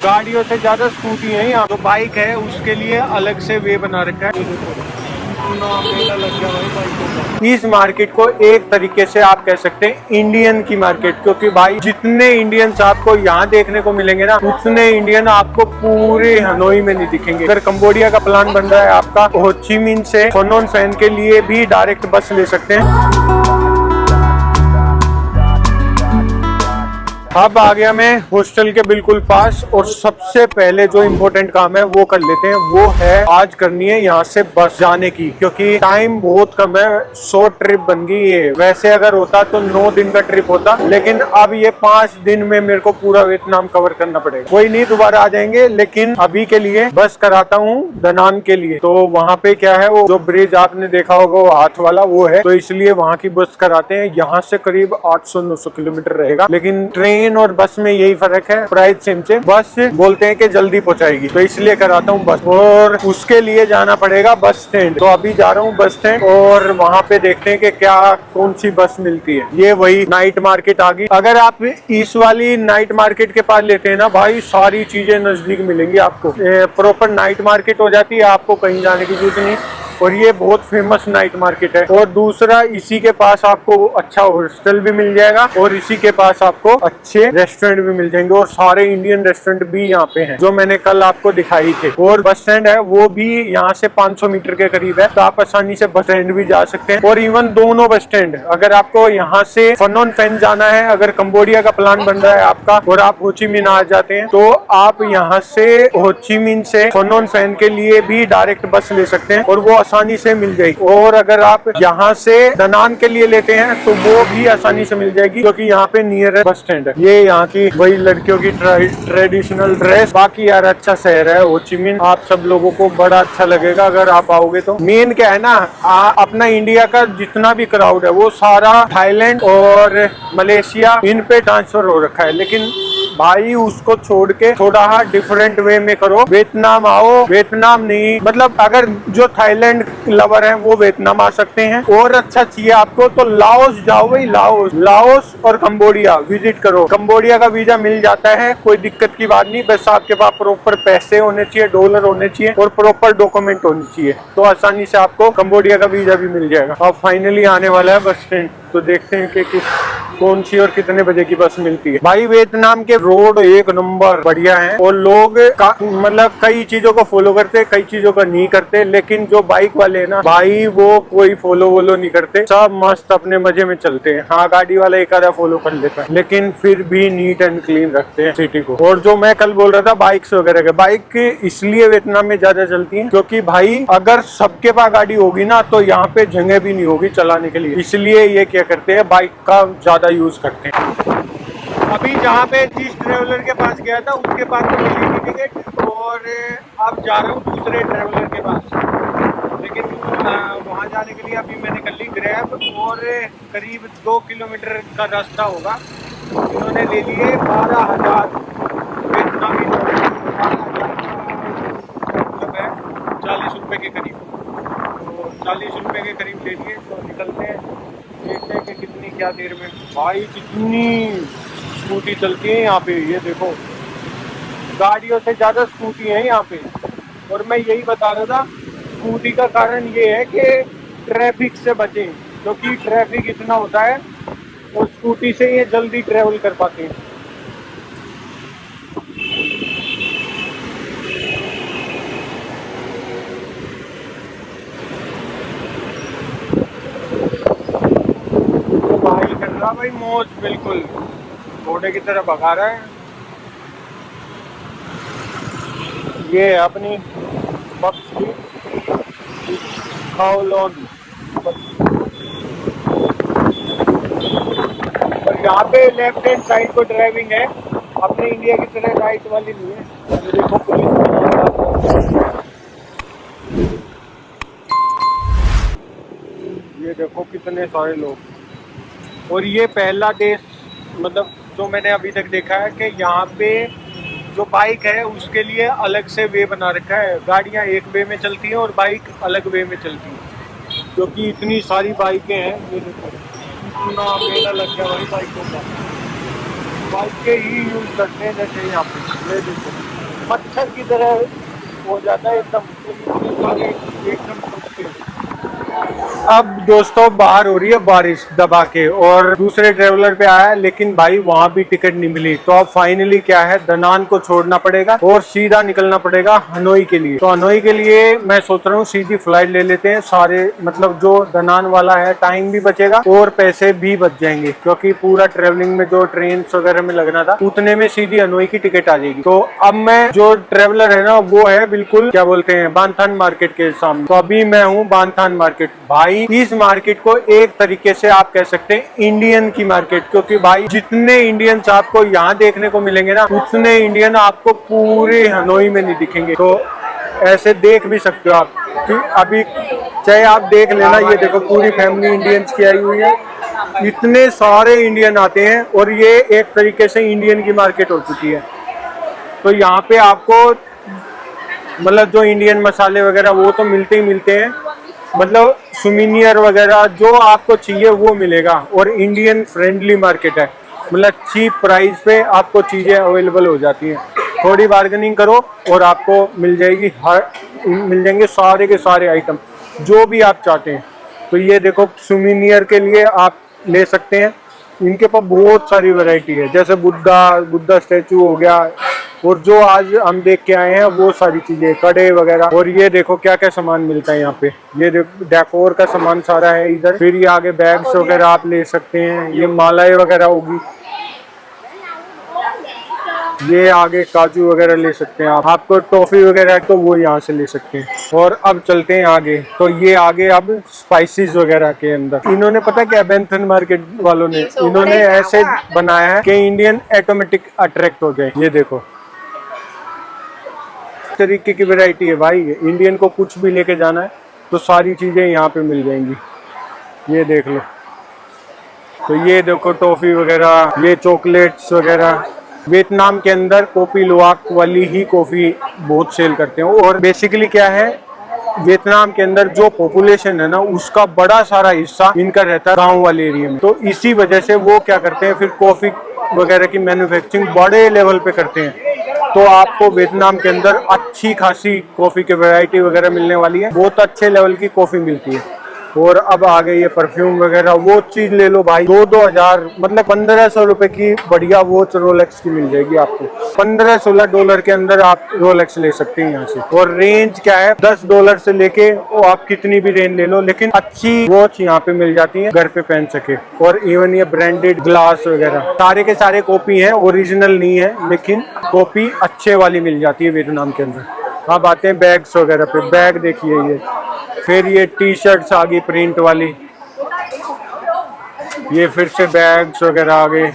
गाड़ियों से ज्यादा स्कूटी है यहाँ। जो बाइक है उसके लिए अलग से वे बना रखा है। मेला लग गया भाई बाइकों का। इस मार्केट को एक तरीके से आप कह सकते हैं इंडियन की मार्केट, क्योंकि भाई जितने इंडियंस आपको यहाँ देखने को मिलेंगे ना, उतने इंडियन आपको पूरे हनोई में नहीं दिखेंगे। अगर कंबोडिया का प्लान बन रहा है आपका, हो ची मिन्ह से फनोन फैन के लिए भी डायरेक्ट बस ले सकते हैं। अब आ गया मैं हॉस्टल के बिल्कुल पास, और सबसे पहले जो इम्पोर्टेंट काम है वो कर लेते हैं। वो है आज करनी है यहाँ से बस जाने की, क्योंकि टाइम बहुत कम है। शॉर्ट ट्रिप बन गई है। वैसे अगर होता तो 9 दिन का ट्रिप होता, लेकिन अब ये 5 दिन में मेरे को पूरा वियतनाम कवर करना पड़ेगा। कोई नहीं, दोबारा आ जाएंगे, लेकिन अभी के लिए बस कराता हूँ दनान के लिए। तो वहाँ पे क्या है, वो जो ब्रिज आपने देखा होगा वो हाथ वाला वो है, तो इसलिए वहाँ की बस कराते हैं। यहाँ से करीब 800-900 किलोमीटर रहेगा, लेकिन ट्रेन और बस में यही फर्क है, प्राइस सेम से। बस बोलते हैं कि जल्दी पहुंचाएगी, तो इसलिए कराता हूँ बस। और उसके लिए जाना पड़ेगा बस स्टैंड। तो अभी जा रहा हूँ बस स्टैंड, और वहां पे देखते हैं कि क्या कौन सी बस मिलती है। ये वही नाइट मार्केट आ गई। अगर आप इस वाली नाइट मार्केट के पास लेते हैं ना भाई, सारी चीजें नजदीक मिलेंगी आपको। प्रॉपर नाइट मार्केट हो जाती है, आपको कहीं जाने की जरूरत नहीं। और ये बहुत फेमस नाइट मार्केट है। और दूसरा, इसी के पास आपको अच्छा हॉस्टल भी मिल जाएगा, और इसी के पास आपको अच्छे रेस्टोरेंट भी मिल जाएंगे। और सारे इंडियन रेस्टोरेंट भी यहाँ पे हैं, जो मैंने कल आपको दिखाई थे। और बस स्टैंड है वो भी यहाँ से 500 मीटर के करीब है, तो आप आसानी से बस स्टैंड भी जा सकते हैं। और इवन दोनों बस स्टैंड, अगर आपको यहाँ से फनोन फैन जाना है, अगर कंबोडिया का प्लान बन रहा है आपका, और आप हो ची मिन्ह आ जाते हैं, तो आप यहाँ से हो ची मिन्ह से फनोन फैन के लिए भी डायरेक्ट बस ले सकते हैं, और वो आसानी से मिल जाएगी। और अगर आप यहाँ से दनान के लिए लेते हैं तो वो भी आसानी से मिल जाएगी, क्योंकि यहाँ पे नियर बस स्टैंड है। ये यहाँ की वही लड़कियों की ट्रेडिशनल ड्रेस। बाकी यार अच्छा शहर है हो ची मिन्ह, आप सब लोगों को बड़ा अच्छा लगेगा अगर आप आओगे तो। मेन क्या है ना, अपना इंडिया का जितना भी क्राउड है वो सारा थाईलैंड और मलेशिया इन पे ट्रांसफर हो रखा है, लेकिन भाई उसको छोड़ के थोड़ा डिफरेंट वे में करो। वियतनाम आओ, वियतनाम नहीं मतलब अगर जो थाईलैंड लवर हैं वो वियतनाम आ सकते हैं। और अच्छा चाहिए आपको तो लाओस जाओ भाई, लाओस और कंबोडिया विजिट करो। कंबोडिया का वीजा मिल जाता है, कोई दिक्कत की बात नहीं। बस आपके पास प्रॉपर पैसे होने चाहिए, डॉलर होने चाहिए, और प्रॉपर डॉक्यूमेंट होने चाहिए, तो आसानी से आपको कंबोडिया का वीजा भी मिल जाएगा। अब फाइनली आने वाला है बस स्टैंड, तो देखते हैं कि कौन सी और कितने बजे की बस मिलती है। भाई वियतनाम के रोड एक नंबर बढ़िया हैं, और लोग मतलब कई चीजों को फॉलो करते हैं, कई चीजों को नहीं करते। लेकिन जो बाइक वाले हैं ना भाई, वो कोई फॉलो नहीं करते, सब मस्त अपने मजे में चलते हैं। हाँ, गाड़ी वाला एक आधा फॉलो कर लेता है, लेकिन फिर भी नीट एंड क्लीन रखते हैं सिटी को। और जो मैं कल बोल रहा था बाइक्स वगैरह के, बाइक इसलिए वियतनाम में ज्यादा चलती है क्योंकि भाई अगर सबके पास गाड़ी होगी ना, तो यहाँ पे जगह भी नहीं होगी चलाने के लिए। इसलिए ये क्या करते हैं, बाइक का ज्यादा यूज करते हैं। अभी जहाँ पे जिस ट्रेवलर के पास गया था उसके पास तो मिली थी टिकट, और अब जा रहा हूँ दूसरे ट्रेवलर के पास। लेकिन वहाँ जाने के लिए अभी मैंने कर ली ग्रैब, और करीब 2 किलोमीटर का रास्ता होगा। इन्होंने ले लिए 12,000 वियतनामी डॉलर, 40 रुपये के करीब। तो 40 रुपये के करीब ले लिए, तो निकलते हैं, देखते हैं कि कितनी क्या देर में। भाई कितनी स्कूटी चलती है यहाँ पे, ये देखो गाड़ियों से ज्यादा स्कूटी है यहाँ पे। और मैं यही बता रहा था, स्कूटी का कारण ये है कि ट्रैफिक से बचें, क्योंकि ट्रैफिक इतना होता है, और स्कूटी से ये जल्दी ट्रेवल कर पाते हैं। तो भाई कर रहा भाई मौज, बिल्कुल घोड़े की तरह भगा रहा है। ये है अपनी पब्स की खाओलोन। और यहाँ पे लेफ्ट हैंड साइड को ड्राइविंग है, अपने इंडिया की तरह राइट वाली नहीं है। ये देखो पुलिस, ये देखो कितने सारे लोग। और ये पहला देश मतलब जो मैंने अभी तक देखा है कि यहाँ पे जो बाइक है उसके लिए अलग से वे बना रखा है। गाड़ियाँ एक वे में चलती हैं और बाइक अलग वे में चलती हैं, क्योंकि इतनी सारी बाइकें हैं। ये देखो इतना मेला लग गया भाई बाइकों का। बाइक के ही यूज करते हैं जैसे यहाँ पे, ये देखो। मच्छर की तरह हो जाता है एकदम। अब दोस्तों बाहर हो रही है बारिश दबा के और दूसरे ट्रेवलर पे आया, लेकिन भाई वहां भी टिकट नहीं मिली। तो अब फाइनली क्या है, दनान को छोड़ना पड़ेगा और सीधा निकलना पड़ेगा हनोई के लिए। तो हनोई के लिए मैं सोच रहा हूँ सीधी फ्लाइट ले लेते हैं सारे, मतलब जो दनान वाला है, टाइम भी बचेगा और पैसे भी बच जाएंगे, क्योंकि पूरा ट्रेवलिंग में जो ट्रेन वगैरह में लगना था उतने में सीधी हनोई की टिकट आ जाएगी। तो अब मैं जो ट्रेवलर है ना, वो है बिल्कुल क्या बोलते हैं, बांथान मार्केट के सामने। तो अभी मैं हूँ बांथान मार्केट। भाई इस मार्केट को एक तरीके से आप कह सकते हैं इंडियन की मार्केट, क्योंकि भाई जितने इंडियंस आपको यहाँ देखने को मिलेंगे ना, उतने इंडियन आपको पूरे हनोई में नहीं दिखेंगे। तो ऐसे देख भी सकते हो आप कि अभी चाहे आप देख लेना, ये देखो पूरी फैमिली इंडियंस की आई हुई है, इतने सारे इंडियन आते हैं और ये एक तरीके से इंडियन की मार्केट हो चुकी है। तो यहाँ पे आपको मतलब जो इंडियन मसाले वगैरह वो तो मिलते ही मिलते हैं, मतलब सुमीनियर वगैरह जो आपको चाहिए वो मिलेगा। और इंडियन फ्रेंडली मार्केट है, मतलब चीप प्राइस पे आपको चीज़ें अवेलेबल हो जाती हैं। थोड़ी बार्गेनिंग करो और आपको मिल जाएंगे सारे के सारे आइटम जो भी आप चाहते हैं। तो ये देखो सुमीनियर के लिए आप ले सकते हैं, इनके पास बहुत सारी वैरायटी है, जैसे बुद्धा स्टैचू हो गया, और जो आज हम देख के आए हैं वो सारी चीजें, कड़े वगैरह। और ये देखो क्या क्या सामान मिलता है यहाँ पे, ये देखो डेकोर का सामान सारा है इधर। फिर ये आगे बैग्स वगैरह आप ले सकते हैं, ये मालाएं वगैरह होगी, ये आगे काजू वगैरह ले सकते हैं आप। आपको टॉफी वगैरह तो वो यहाँ से ले सकते हैं। और अब चलते हैं आगे, तो ये आगे अब स्पाइसेस वगैरह के अंदर इन्होंने पता क्या, बैंथन मार्केट वालों ने इन्होंने ऐसे बनाया है कि इंडियन ऑटोमेटिक अट्रैक्ट हो जाए। ये देखो तरीके की वैरायटी है भाई, इंडियन को कुछ भी लेके जाना है तो सारी चीजें यहाँ पे मिल जाएंगी। ये देख लो, तो ये देखो टॉफी वगैरह, ये चॉकलेट्स वगैरह। वियतनाम के अंदर कॉफी लुवाक वाली ही कॉफी बहुत सेल करते हैं। और बेसिकली क्या है, वियतनाम के अंदर जो पॉपुलेशन है ना, उसका बड़ा सारा हिस्सा इनका रहता है गांव वाले एरिया में। तो इसी वजह से वो क्या करते हैं, फिर कॉफी वगैरह की मैन्युफैक्चरिंग बड़े लेवल पे करते हैं। तो आपको वियतनाम के अंदर अच्छी खासी कॉफी की वैरायटी वगैरह मिलने वाली है, बहुत अच्छे लेवल की कॉफी मिलती है। और अब आ गई ये परफ्यूम वगैरह, वो चीज ले लो भाई, 2-2 हजार मतलब 1500 रुपए की बढ़िया वॉच रोलेक्स की मिल जाएगी आपको। 15-16 डॉलर के अंदर आप रोलेक्स ले सकते हैं यहाँ से। और रेंज क्या है, $10 से लेके वो आप कितनी भी रेंज ले लो, लेकिन अच्छी वॉच यहाँ पे मिल जाती है, घर पे पहन सके। और इवन ये ब्रांडेड ग्लास वगैरह सारे के सारे कॉपी है, ओरिजिनल नहीं है, लेकिन कॉपी अच्छे वाली मिल जाती है वियतनाम के अंदर। अब आते हैं बैग्स वगैरह पे, बैग देखिए ये, फिर ये टी शर्ट्स आ गई प्रिंट वाली, ये फिर से बैग्स वगैरह आ गए,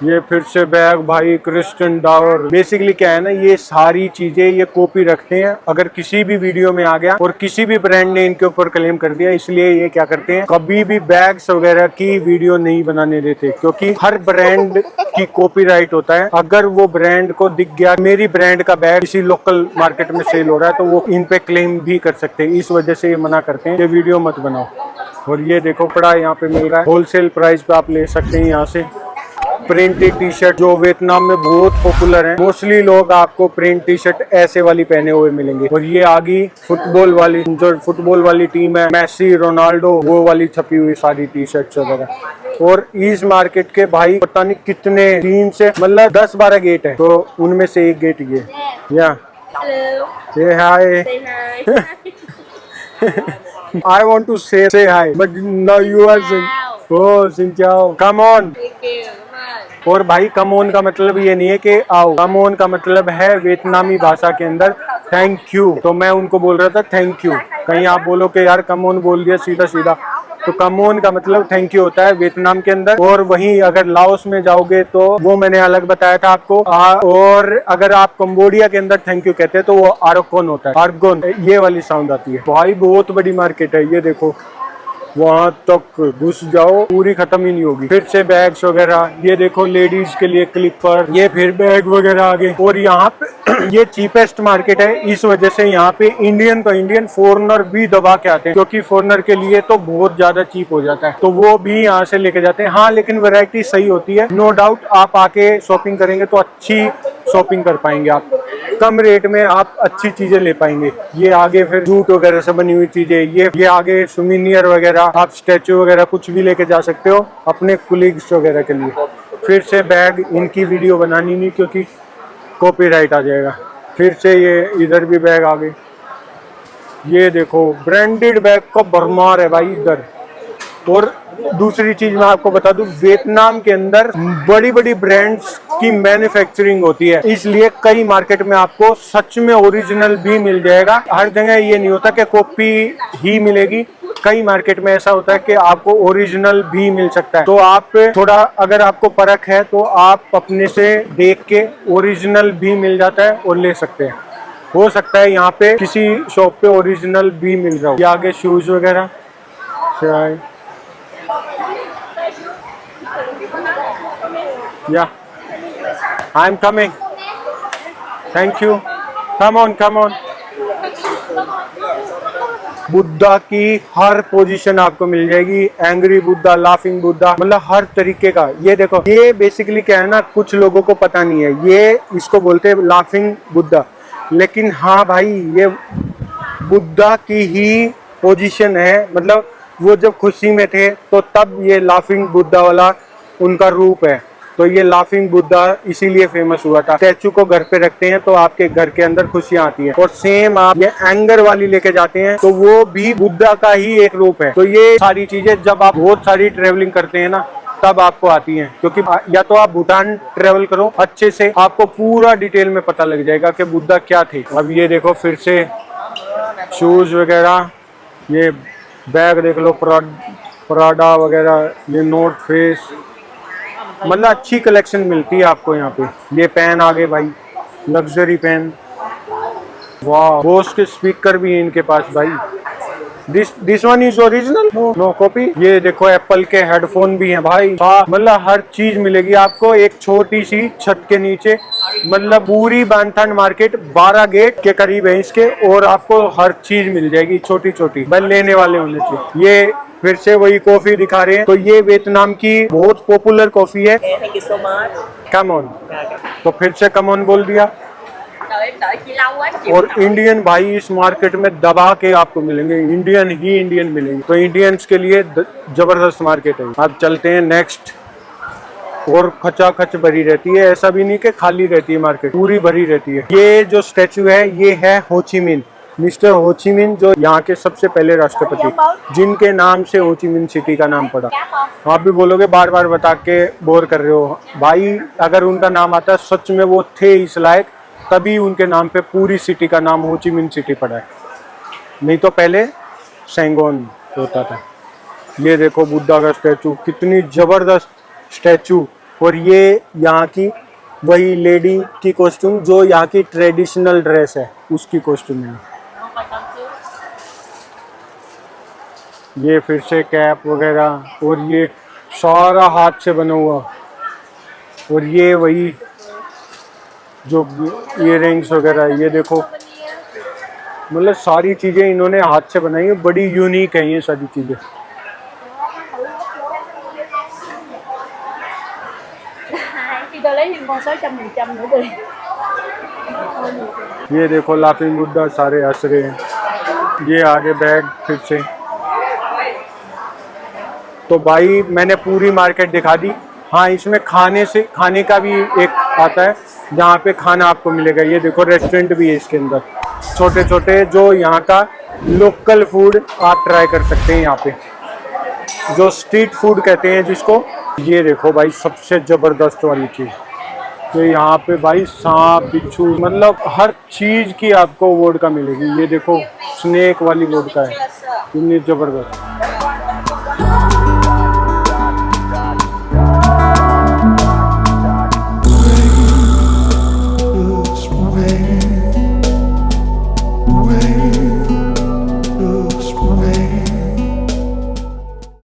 ये फिर से बैग भाई क्रिस्टियन डावर। बेसिकली क्या है ना, ये सारी चीजें ये कॉपी रखते हैं, अगर किसी भी वीडियो में आ गया और किसी भी ब्रांड ने इनके ऊपर क्लेम कर दिया, इसलिए ये क्या करते हैं, कभी भी बैग्स वगैरह की वीडियो नहीं बनाने देते, क्योंकि हर ब्रांड की कॉपीराइट होता है। अगर वो ब्रांड को दिख गया मेरी ब्रांड का बैग किसी लोकल मार्केट में सेल हो रहा है, तो वो इन पे क्लेम भी कर सकते हैं। इस वजह से ये मना करते हैं, ये वीडियो मत बनाओ। और ये देखो कपड़ा यहाँ पे मिल रहा है, होलसेल प्राइस पे आप ले सकते हैं यहाँ से। प्रिंटेड टी शर्ट जो वियतनाम में बहुत पॉपुलर है, मोस्टली लोग आपको प्रिंट टी शर्ट ऐसे वाली पहने हुए मिलेंगे। और ये आ गई फुटबॉल वाली, जो फुटबॉल वाली टीम है, मेसी रोनाल्डो, वो वाली छपी हुई सारी टी शर्ट्स वगैरह। और इस मार्केट के भाई पता नहीं कितने 3 से मतलब 10-12 गेट है, तो उनमें से एक गेट ये या say hi. I want to say hi, but now you are saying, oh, xin chào, come on. और भाई कम ऑन का मतलब ये नहीं है कि आओ, कम ऑन का मतलब है वियतनामी भाषा के अंदर थैंक यू। तो मैं उनको बोल रहा था थैंक यू, कहीं आप बोलो कि यार कम ऑन बोल दिया सीधा सीधा, तो कम ऑन का मतलब थैंक यू होता है वियतनाम के अंदर। और वहीं अगर लाओस में जाओगे तो वो मैंने अलग बताया था आपको। और अगर आप कंबोडिया के अंदर थैंक यू कहते हैं तो वो आर्गोन होता है, आर्गोन, ये वाली साउंड आती है। भाई बहुत बड़ी मार्केट है, ये देखो वहां तक घुस जाओ पूरी खत्म ही नहीं होगी। फिर से बैग्स वगैरह, ये देखो लेडीज के लिए क्लिपर, ये फिर बैग वगैरह आ गए। और यहाँ पे ये चीपेस्ट मार्केट है, इस वजह से यहाँ पे इंडियन तो इंडियन, फॉरेनर भी दबा के आते हैं, क्योंकि फॉरेनर के लिए तो बहुत ज्यादा चीप हो जाता है, तो वो भी यहाँ से लेके जाते हैं। हाँ लेकिन वैरायटी सही होती है, नो डाउट। आप आके शॉपिंग करेंगे तो अच्छी शॉपिंग कर पाएंगे आप। कम रेट में आप अच्छी चीजें ले पाएंगे। ये आगे फिर जूट वगैरह से बनी हुई चीजें, ये आगे सुमीनियर वगैरह, आप स्टैचू वगैरह कुछ भी लेके जा सकते हो अपने कुलीग्स वगैरह के लिए। फिर से बैग, इनकी वीडियो बनानी नहीं क्योंकि कॉपीराइट आ जाएगा। फिर से ये इधर भी बैग आ गए। ये देखो ब्रांडेड बैग का भरमार है भाई इधर। और दूसरी चीज मैं आपको बता दूं, वियतनाम के अंदर बड़ी बड़ी ब्रांड्स की मैन्युफैक्चरिंग होती है, इसलिए कई मार्केट में आपको सच में ओरिजिनल भी मिल जाएगा। हर जगह ये नहीं होता कि कॉपी ही मिलेगी, कई मार्केट में ऐसा होता है कि आपको ओरिजिनल भी मिल सकता है। तो आप थोड़ा, अगर आपको परख है तो आप अपने से देख के ओरिजिनल भी मिल जाता है और ले सकते हैं। हो सकता है यहाँ पे किसी शॉप पे ओरिजिनल भी मिल रहा हो। ये आगे शूज वगैरह, या I am coming, thank you, come on come on. Buddha की हर पोजीशन आपको मिल जाएगी, एंग्री बुद्धा, लाफिंग बुद्धा, मतलब हर तरीके का। ये देखो, ये बेसिकली क्या है ना, कुछ लोगों को पता नहीं है, ये इसको बोलते हैं लाफिंग बुद्धा। लेकिन हाँ भाई, ये बुद्धा की ही पोजीशन है, मतलब वो जब खुशी में थे तो तब ये लाफिंग बुद्धा वाला उनका रूप है। तो ये लाफिंग बुद्धा इसीलिए फेमस हुआ था। स्टैचू को घर पे रखते हैं तो आपके घर के अंदर खुशियां आती है। और सेम आप ये एंगर वाली लेके जाते हैं तो वो भी बुद्धा का ही एक रूप है। तो ये सारी चीजें जब आप बहुत सारी ट्रेवलिंग करते हैं ना, तब आपको आती हैं। क्योंकि या तो आप भूटान ट्रेवल करो अच्छे से, आपको पूरा डिटेल में पता लग जाएगा कि बुद्धा क्या थे। अब ये देखो फिर से शूज वगैरह, ये बैग देख लो, प्राडा वगैरह, ये नॉर्थ फेस, मतलब अच्छी कलेक्शन मिलती है आपको यहाँ पे। ये पेन आ गए भाई, लग्जरी पेन, वाह। बोस के स्पीकर भी है इनके पास भाई। This one is original, no copy. ये देखो एप्पल के हेडफोन भी हैं भाई, मतलब हर चीज मिलेगी आपको एक छोटी सी छत के नीचे। मतलब पूरी बांथन मार्केट 12 गेट के करीब है इसके, और आपको हर चीज मिल जाएगी छोटी छोटी, बस लेने वाले होने चाहिए। ये फिर से वही कॉफी दिखा रहे हैं, तो ये वियतनाम की बहुत पॉपुलर कॉफी है। कम ऑन, तो फिर से कम ऑन बोल दिया। और इंडियन भाई इस मार्केट में दबा के आपको मिलेंगे, इंडियन ही इंडियन मिलेंगे। तो इंडियंस के लिए जबरदस्त मार्केट है। अब चलते हैं नेक्स्ट। और खचाखच भरी रहती है, ऐसा भी नहीं कि खाली रहती है मार्केट, पूरी भरी रहती है। ये जो स्टैचू है ये है हो ची मिन, मिस्टर हो ची मिन, जो यहाँ के सबसे पहले राष्ट्रपति, जिनके नाम से हो ची मिन सिटी का नाम पड़ा। आप भी बोलोगे बार बार बता के बोर कर रहे हो भाई, अगर उनका नाम आता सच में वो थे इस लायक, तभी उनके नाम पे पूरी सिटी का नाम हो ची मिन सिटी पड़ा है, नहीं तो पहले सैंगोन होता था। ये देखो बुद्धा का स्टैचू, कितनी जबरदस्त स्टैचू। और ये यहाँ की वही लेडी की कॉस्ट्यूम जो यहाँ की ट्रेडिशनल ड्रेस है, उसकी कॉस्ट्यूम है। ये फिर से कैप वगैरह, और ये सारा हाथ से बना हुआ। और ये वही जो इयररिंग्स वगैरह, ये देखो, मतलब सारी चीजें इन्होंने हाथ से बनाई है, बड़ी यूनिक है ये सारी चीजें। ये देखो लाफिंग बुद्धा, सारे हंस रहे हैं। ये आगे बैग फिर से। तो भाई मैंने पूरी मार्केट दिखा दी। हाँ, इसमें खाने का भी एक आता है जहाँ पे खाना आपको मिलेगा। ये देखो रेस्टोरेंट भी है इसके अंदर, छोटे छोटे, जो यहाँ का लोकल फूड आप ट्राई कर सकते हैं यहाँ पे, जो स्ट्रीट फूड कहते हैं जिसको। ये देखो भाई सबसे जबरदस्त वाली चीज, तो यहाँ पे भाई सांप, बिच्छू, मतलब हर चीज की आपको वोडका मिलेगी। ये देखो स्नेक वाली वोडका है, इतनी जबरदस्त।